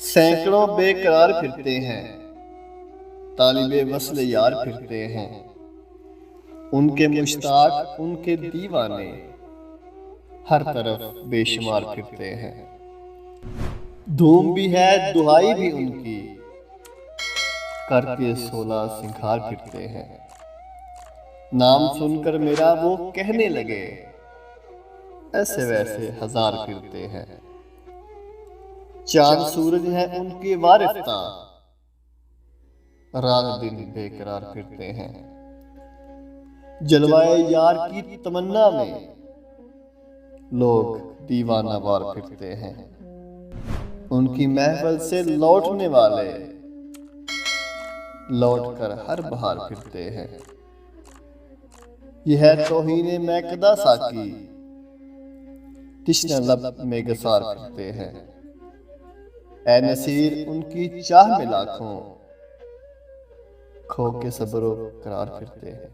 सैकड़ों बेकरार फिरते हैं, तालिबे वस्ल यार फिरते हैं। उनके मुश्ताक उनके दीवाने हर तरफ बेशुमार फिरते हैं। धूम भी है दुहाई भी उनकी, करके 16 सिंगार फिरते हैं। नाम सुनकर मेरा वो कहने लगे, ऐसे वैसे हजार फिरते हैं। चांद सूरज है उनके वारिफ्ता, रात दिन बेकरार फिरते हैं। जलवाए यार की तमन्ना में लोग दीवाना वार फिरते हैं। उनकी महफिल से लौटने वाले लौट कर हर बहार फिरते हैं। यह है तौहीने मैकदा साकी, तिश्ना लब में गसार फिरते हैं। ऐ नसीर उनकी चाह में लाखों खो के सब्रो करार फिरते हैं।